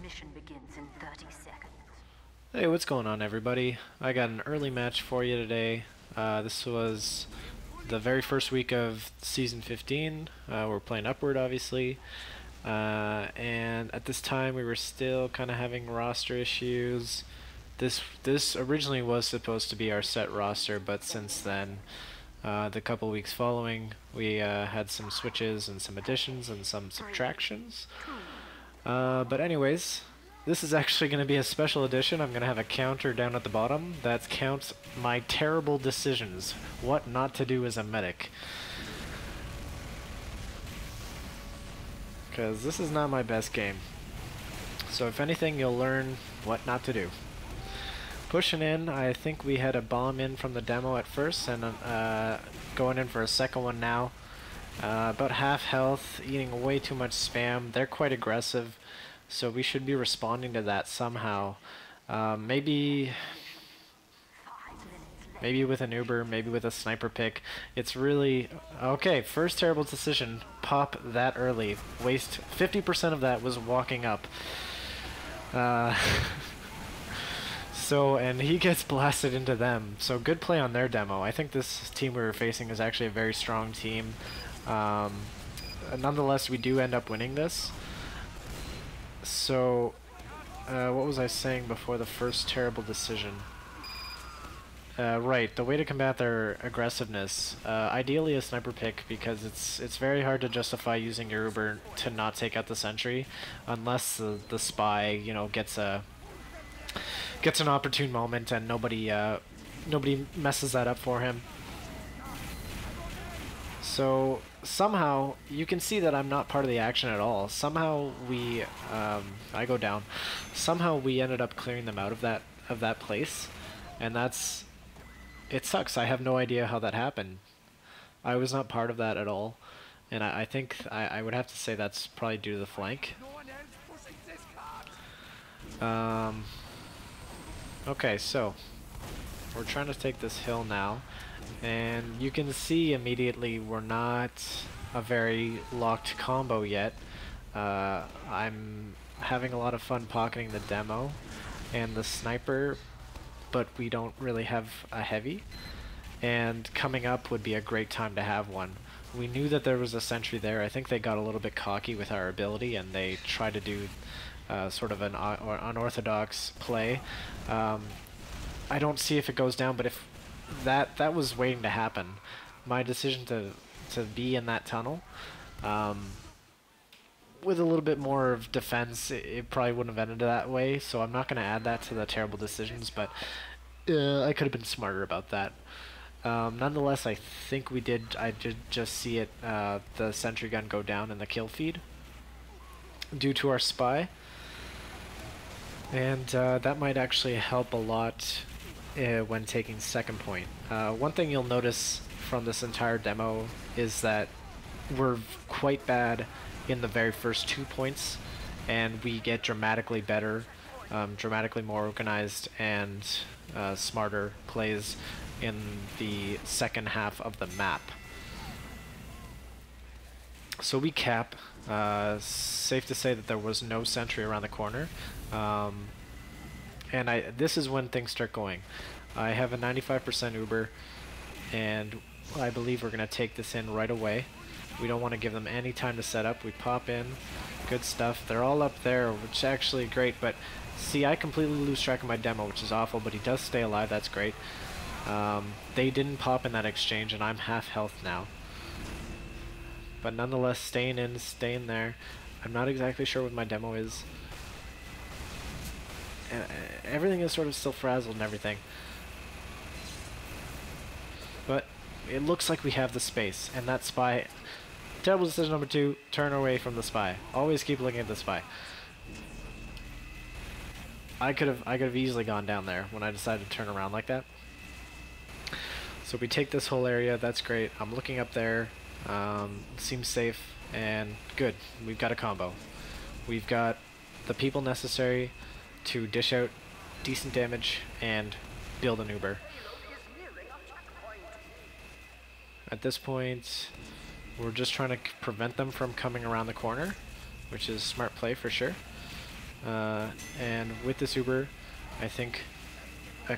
Mission begins in 30 seconds. Hey, what's going on, everybody? I got an early match for you today. This was the very first week of Season 15. We're playing Upward, obviously. And at this time, we were still kind of having roster issues. This originally was supposed to be our set roster, but since then, the couple weeks following, we had some switches and some additions and some subtractions. But anyways, this is actually going to be a special edition. I'm going to have a counter down at the bottom that counts my terrible decisions. What not to do as a medic. Because this is not my best game. So if anything, you'll learn what not to do. Pushing in, I think we had a bomb in from the demo at first, and going in for a second one now. About half health, eating way too much spam. They're quite aggressive, so we should be responding to that somehow. Maybe with an Uber, maybe with a sniper pick. It's really... Okay, first terrible decision. Pop that early. Waste 50% of that was walking up. So, and he gets blasted into them. So good play on their demo. I think this team we were facing is actually a very strong team. Nonetheless, we do end up winning this. So, what was I saying before the first terrible decision? Right, the way to combat their aggressiveness, ideally a sniper pick, because it's very hard to justify using your Uber to not take out the sentry, unless the spy, you know, gets an opportune moment and nobody messes that up for him. So somehow you can see that I'm not part of the action at all. Somehow we I go down. Somehow we ended up clearing them out of that place, and it sucks. I have no idea how that happened. I was not part of that at all, and I think I would have to say that's probably due to the flank. Okay, so we're trying to take this hill now, and you can see immediately we're not a very locked combo yet. I'm having a lot of fun pocketing the demo and the sniper, but we don't really have a heavy, and coming up would be a great time to have one. We knew that there was a sentry there. I think they got a little bit cocky with our ability, and they tried to do sort of an unorthodox play. I don't see if it goes down, but if that was waiting to happen. My decision to be in that tunnel, with a little bit more of defense, it probably wouldn't have ended that way, so I'm not going to add that to the terrible decisions, but I could have been smarter about that. Nonetheless, I think I did just see it, the sentry gun go down in the kill feed due to our spy. And that might actually help a lot when taking second point. One thing you'll notice from this entire demo is that we're quite bad in the very first 2 points, and we get dramatically better, dramatically more organized and smarter plays in the second half of the map. So we cap. Safe to say that there was no sentry around the corner, and this is when things start going. I have a 95% Uber, and I believe we're going to take this in right away. We don't want to give them any time to set up. We pop in, good stuff. They're all up there, which is actually great, but see, I completely lose track of my demo, which is awful, but he does stay alive. That's great. They didn't pop in that exchange, and I'm half health now. But nonetheless, staying there. I'm not exactly sure what my demo is. Everything is sort of still frazzled and everything. But it looks like we have the space, and that spy... Terrible decision number 2, turn away from the spy. Always keep looking at the spy. I could have easily gone down there when I decided to turn around like that. So we take this whole area, that's great. I'm looking up there. Seems safe, and good. We've got a combo. We've got the people necessary to dish out decent damage and build an Uber. At this point, we're just trying to prevent them from coming around the corner, which is smart play for sure. And with this Uber, I think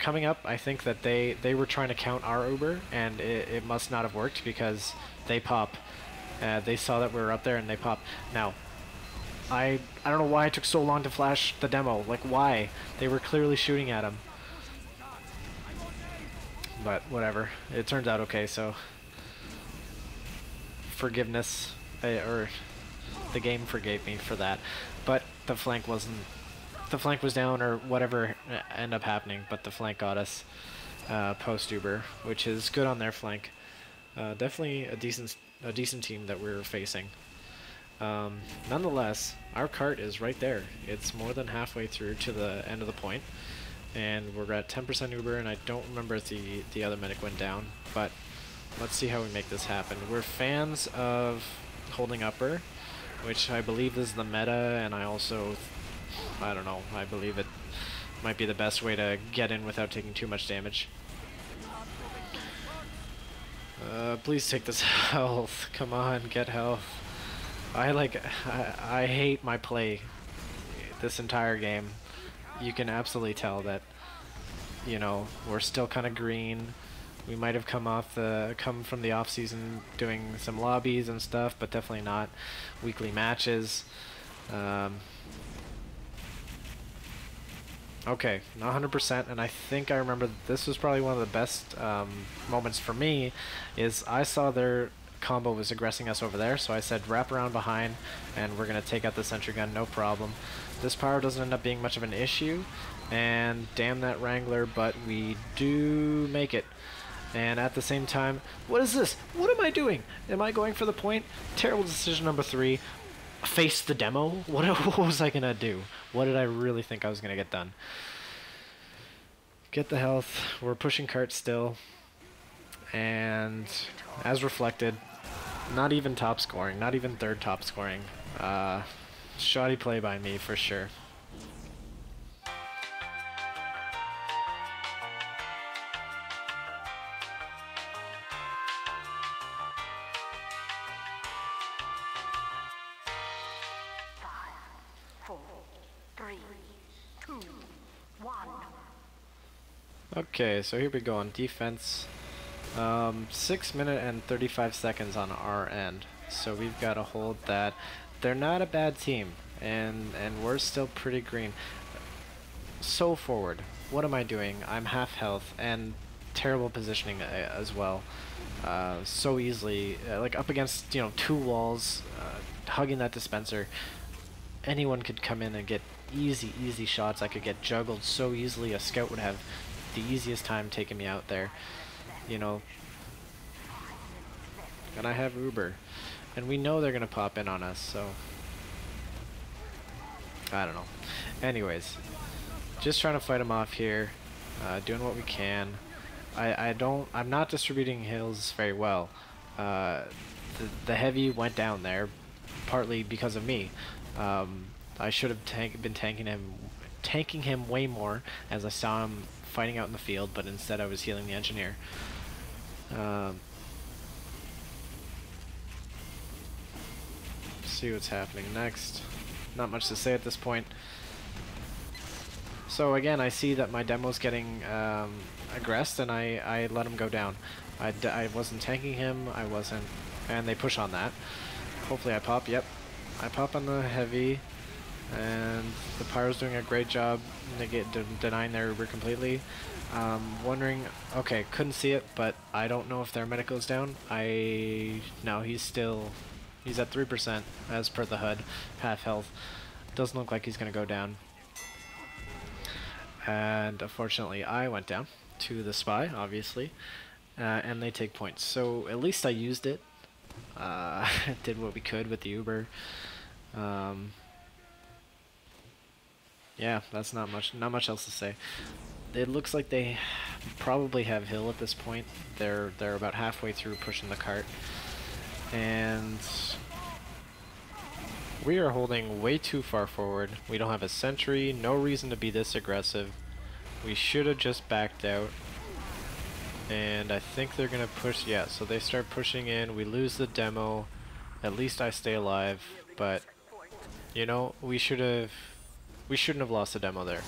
coming up, I think that they were trying to count our Uber, and it must not have worked because they pop. They saw that we were up there and they pop. Now, I don't know why it took so long to flash the demo. Like, why? They were clearly shooting at him. But whatever. It turns out okay, so forgiveness, or the game forgave me for that. But the flank was down or whatever ended up happening, but the flank got us post Uber, which is good on their flank. Definitely a decent team that we're facing. Nonetheless, our cart is right there. It's more than halfway through to the end of the point, and we're at 10% Uber, and I don't remember if the other medic went down, but let's see how we make this happen. We're fans of holding upper, which I believe is the meta, and I don't know, I believe it might be the best way to get in without taking too much damage. Please take this health. Come on, get health. I hate my play this entire game. You can absolutely tell that, you know, we're still kind of green. We might have come from the off season doing some lobbies and stuff, but definitely not weekly matches. Okay, not 100%, and I think I remember this was probably one of the best moments for me, is I saw their combo was aggressing us over there, so I said wrap around behind, and we're going to take out the sentry gun, no problem. This power doesn't end up being much of an issue, and damn that Wrangler, but we do make it. And at the same time, what is this? What am I doing? Am I going for the point? Terrible decision number 3. Face the demo? What was I gonna do? What did I really think I was gonna get done? Get the health. We're pushing cart still. And as reflected, not even top scoring, not even third top scoring. Shoddy play by me for sure. Okay, so here we go on defense. 6 minutes and 35 seconds on our end. So we've got to hold that. They're not a bad team, and we're still pretty green. So forward. What am I doing? I'm half health and terrible positioning as well. So easily, like up against, you know, 2 walls, hugging that dispenser. Anyone could come in and get easy shots. I could get juggled so easily. A scout would have the easiest time taking me out there, you know. And I have Uber, and we know they're gonna pop in on us, so I don't know. Anyways, just trying to fight them off here, doing what we can. I'm not distributing hills very well. The heavy went down there, partly because of me. I should have been tanking him way more, as I saw him fighting out in the field, but instead I was healing the engineer. See what's happening next. Not much to say at this point. So again, I see that my demo's getting aggressed, and I let him go down. I wasn't tanking him, I wasn't, and they push on that. Hopefully I pop, yep. I pop on the heavy, and the Pyro's doing a great job denying their Uber completely. Wondering, okay, couldn't see it, but I don't know if their medic goes down. No, he's at 3% as per the HUD, half health. Doesn't look like he's gonna go down. And unfortunately I went down to the spy, obviously, and they take points. So at least I used it. Did what we could with the Uber. Yeah, that's not much else to say. It looks like they probably have hill at this point. They're about halfway through pushing the cart, and we are holding way too far forward. We don't have a sentry, no reason to be this aggressive. We should have just backed out, and I think they're gonna push. Yeah, so they start pushing in. We lose the demo. At least I stay alive, but you know, we should have We shouldn't have lost the demo there.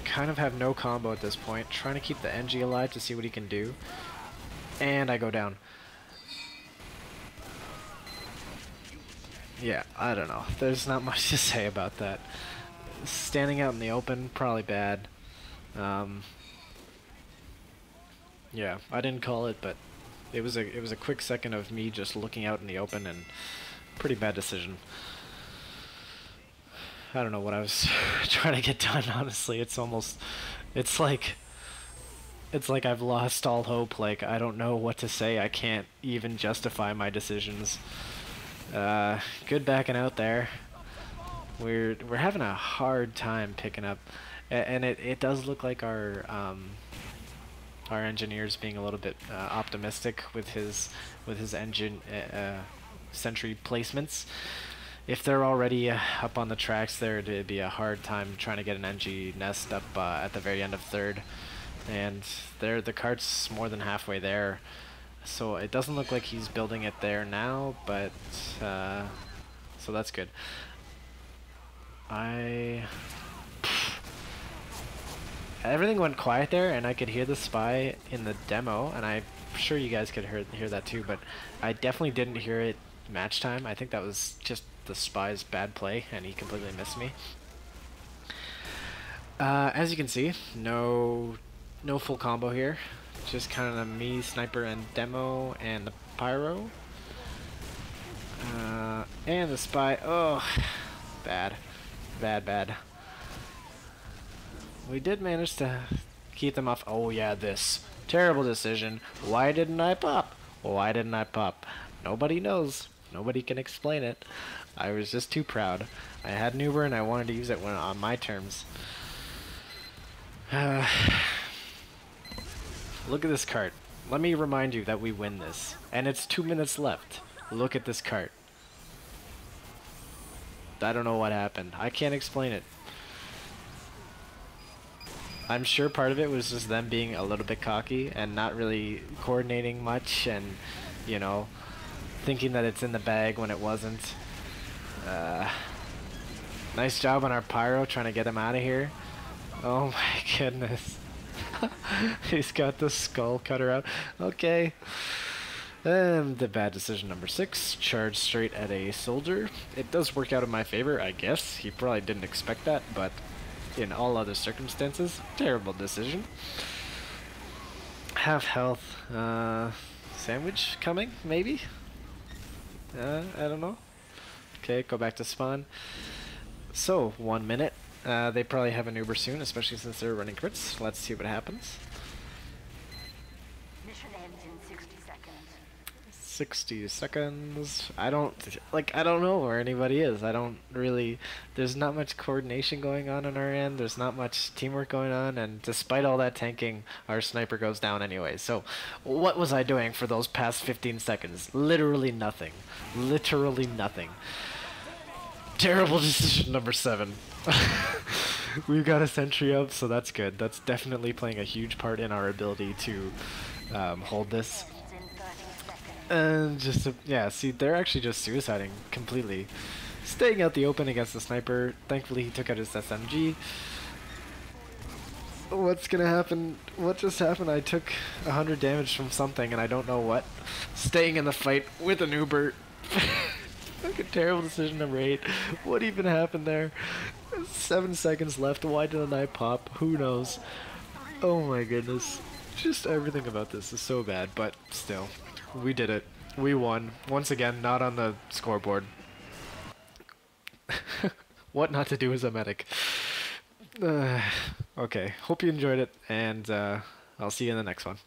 Kind of have no combo at this point. Trying to keep the NG alive to see what he can do. And I go down. Yeah, I don't know. There's not much to say about that. Standing out in the open, probably bad. Yeah, I didn't call it, but it was a quick second of me just looking out in the open, and pretty bad decision. I don't know what I was trying to get done, honestly. It's like I've lost all hope. Like, I don't know what to say. I can't even justify my decisions. Good backing out there. We're having a hard time picking up, and it does look like our engineer's being a little bit optimistic with his engine sentry placements. If they're already up on the tracks there, it'd be a hard time trying to get an NG nest up at the very end of third. And the cart's more than halfway there. So it doesn't look like he's building it there now, but so that's good. Everything went quiet there, and I could hear the spy in the demo, and I'm sure you guys could hear that too, but I definitely didn't hear it match time. I think that was just the spy's bad play, and he completely missed me. As you can see, no full combo here. Just kind of me, sniper, and demo, and the pyro. And the spy. Oh, bad. Bad. We did manage to keep them off. Oh yeah, this. Terrible decision. Why didn't I pop? Why didn't I pop? Nobody knows. Nobody can explain it. I was just too proud. I had an Uber and I wanted to use it on my terms. Look at this cart. Let me remind you that we win this. And it's 2 minutes left. Look at this cart. I don't know what happened. I can't explain it. I'm sure part of it was just them being a little bit cocky and not really coordinating much, and, you know, thinking that it's in the bag when it wasn't. Nice job on our pyro trying to get him out of here. Oh my goodness. He's got the skull cutter out. Okay. And the bad decision number 6, charge straight at a soldier. It does work out in my favor, I guess. He probably didn't expect that, but in all other circumstances, terrible decision. Half health. Sandwich coming, maybe? I don't know. Okay, go back to spawn. So, 1 minute. They probably have an Uber soon, especially since they're running crits. Let's see what happens. Mission ends in 60 seconds. 60 seconds. I don't know where anybody is. There's not much coordination going on our end. There's not much teamwork going on, and despite all that tanking, our sniper goes down anyway. So, what was I doing for those past 15 seconds? Literally nothing. Literally nothing. Terrible decision number 7. We've got a sentry up, so that's good. That's definitely playing a huge part in our ability to hold this. And yeah, see, they're actually just suiciding completely. Staying out the open against the sniper. Thankfully, he took out his SMG. What's gonna happen? What just happened? I took 100 damage from something, and I don't know what. Staying in the fight with an Uber. Fucking terrible decision number 8. What even happened there? 7 seconds left. Why didn't I pop? Who knows? Oh my goodness. Just everything about this is so bad, but still. We did it. We won. Once again, not on the scoreboard. What not to do as a medic. Okay, hope you enjoyed it, and I'll see you in the next one.